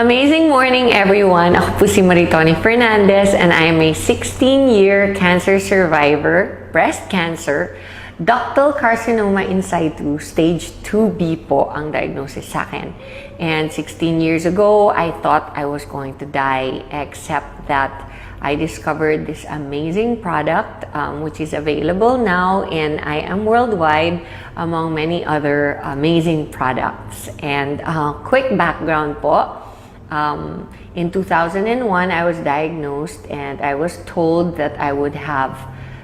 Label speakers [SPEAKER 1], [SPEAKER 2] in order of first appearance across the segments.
[SPEAKER 1] Amazing morning, everyone! Ako po si Maritoni Fernandez and I am a 16-year cancer survivor, breast cancer, ductal carcinoma in situ, stage 2B po ang diagnosis sa akin. And 16 years ago, I thought I was going to die, except that I discovered this amazing product which is available now, and I am worldwide among many other amazing products. And quick background po. In 2001, I was diagnosed and I was told that I would have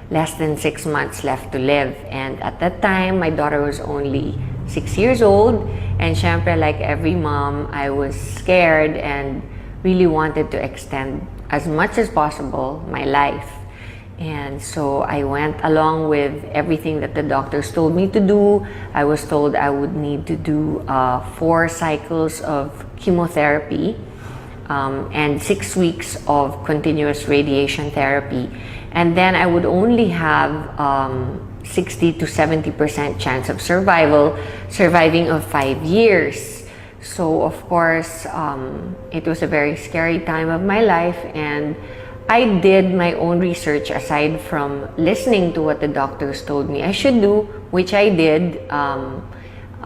[SPEAKER 1] less than 6 months left to live. And at that time, my daughter was only 6 years old. And syempre, like every mom, I was scared and really wanted to extend as much as possible my life. And so I went along with everything that the doctors told me to do. I was told I would need to do 4 cycles of chemotherapy and 6 weeks of continuous radiation therapy. And then I would only have 60 to 70% chance of surviving of 5 years. So of course, it was a very scary time of my life, and I did my own research aside from listening to what the doctors told me I should do, which I did.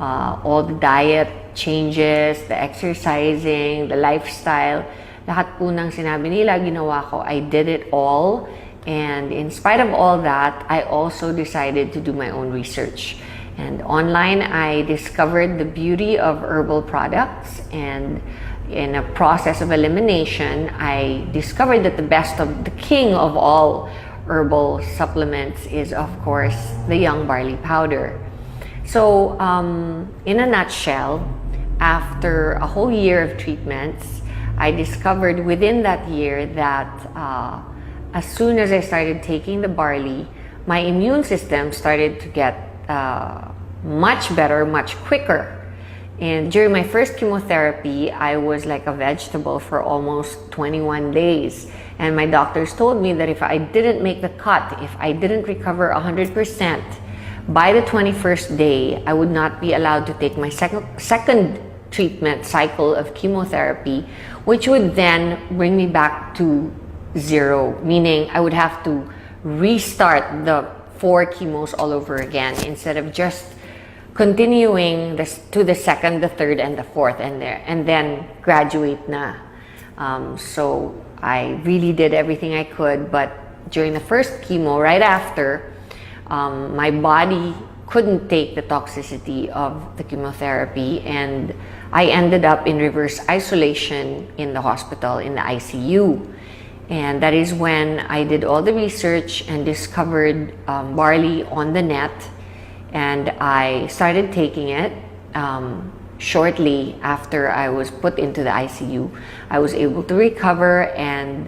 [SPEAKER 1] All the diet changes, the exercising, the lifestyle, lahat po ng sinabi nila, ginawa ko. I did it all. And in spite of all that, I also decided to do my own research. And online, I discovered the beauty of herbal products, and in a process of elimination, I discovered that the king of all herbal supplements is, of course, the young barley powder. So, in a nutshell, after a whole year of treatments, I discovered within that year that as soon as I started taking the barley, my immune system started to get much better, much quicker. And during my first chemotherapy, I was like a vegetable for almost 21 days. And my doctors told me that if I didn't make the cut, if I didn't recover 100%, by the 21st day, I would not be allowed to take my second treatment cycle of chemotherapy, which would then bring me back to 0, meaning I would have to restart the 4 chemos all over again instead of just continuing to the second, the third, and the fourth, and then graduate na. So I really did everything I could, but during the first chemo, right after, my body couldn't take the toxicity of the chemotherapy, and I ended up in reverse isolation in the hospital, in the ICU. And that is when I did all the research and discovered barley on the net. And I started taking it shortly after I was put into the ICU. I was able to recover, and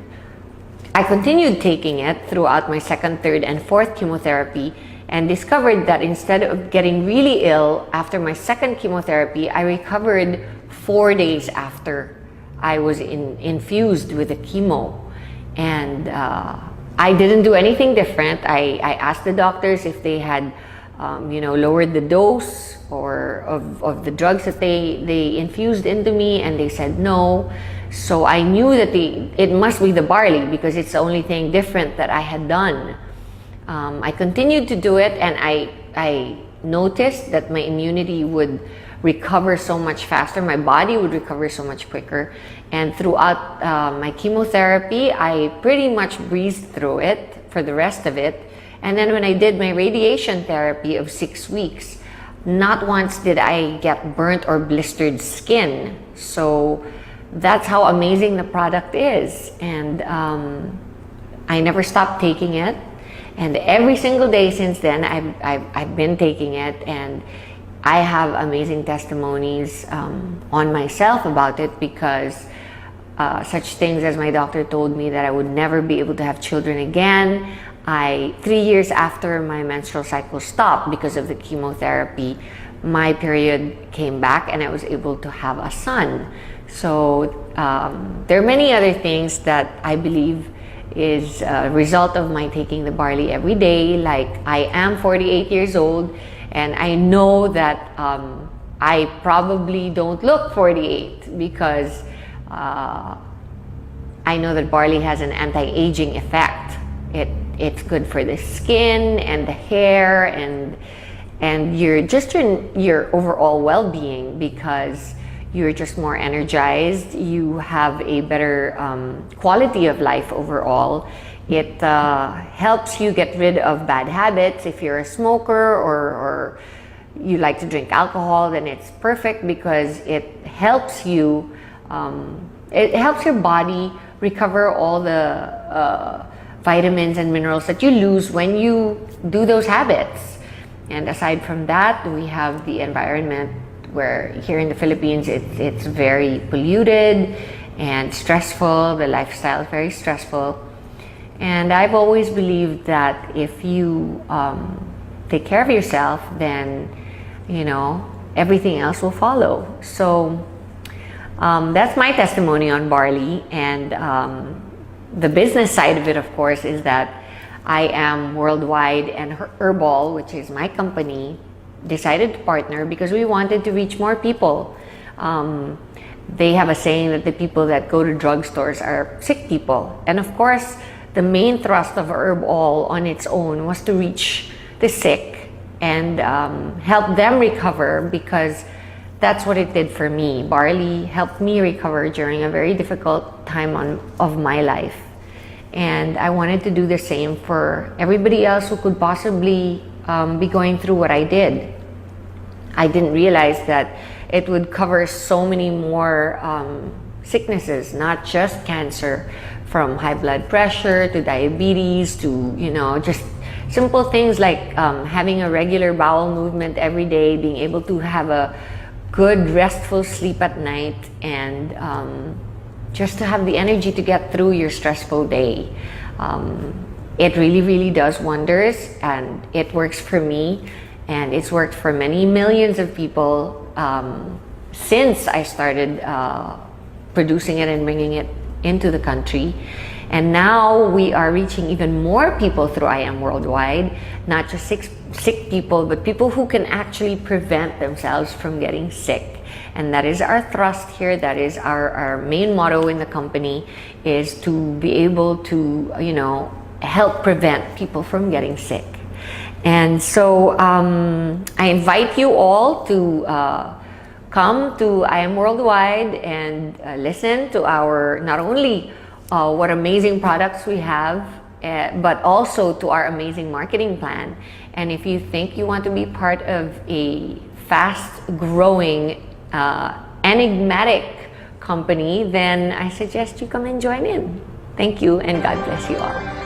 [SPEAKER 1] I continued taking it throughout my second, third, and fourth chemotherapy, and discovered that instead of getting really ill after my second chemotherapy, I recovered 4 days after I was infused with the chemo. And I didn't do anything different. I asked the doctors if they had lowered the dose or of the drugs that they infused into me, and they said no. So I knew that it must be the barley, because it's the only thing different that I had done. I continued to do it, and I noticed that my immunity would recover so much faster, my body would recover so much quicker. And throughout my chemotherapy, I pretty much breezed through it for the rest of it. And then when I did my radiation therapy of 6 weeks, not once did I get burnt or blistered skin. So that's how amazing the product is. And I never stopped taking it. And every single day since then, I've been taking it. And I have amazing testimonies on myself about it, because such things as my doctor told me that I would never be able to have children again. 3 years after my menstrual cycle stopped because of the chemotherapy, my period came back and I was able to have a son. So there are many other things that I believe is a result of my taking the barley every day. Like, I am 48 years old, and I know that I probably don't look 48 because I know that barley has an anti-aging effect. It's good for the skin and the hair and your overall well-being, because you're just more energized. You have a better quality of life overall. It helps you get rid of bad habits. If you're a smoker or you like to drink alcohol, then it's perfect because it helps you. It helps your body recover all the vitamins and minerals that you lose when you do those habits. And aside from that, we have the environment, where here in the Philippines it's very polluted and stressful. The lifestyle is very stressful. And I've always believed that if you take care of yourself, then everything else will follow. So that's my testimony on barley. And the business side of it, of course, is that I am worldwide, and Herbal, which is my company, decided to partner because we wanted to reach more people. They have a saying that the people that go to drugstores are sick people. And of course, the main thrust of Herbal on its own was to reach the sick and help them recover, because that's what it did for me. Barley helped me recover during a very difficult time of my life. And I wanted to do the same for everybody else who could possibly be going through what I did. I didn't realize that it would cover so many more sicknesses, not just cancer, from high blood pressure to diabetes to, just simple things like having a regular bowel movement every day, being able to have a good restful sleep at night, and just to have the energy to get through your stressful day. It really, really does wonders, and it works for me, and it's worked for many millions of people since I started producing it and bringing it into the country. And now we are reaching even more people through I Am Worldwide, not just sick people, but people who can actually prevent themselves from getting sick. And that is our thrust here. That is our main motto in the company, is to be able to, help prevent people from getting sick. And so I invite you all to come to I Am Worldwide and listen to our, not only what amazing products we have, but also to our amazing marketing plan. And if you think you want to be part of a fast-growing, enigmatic company, then I suggest you come and join in. Thank you, and God bless you all.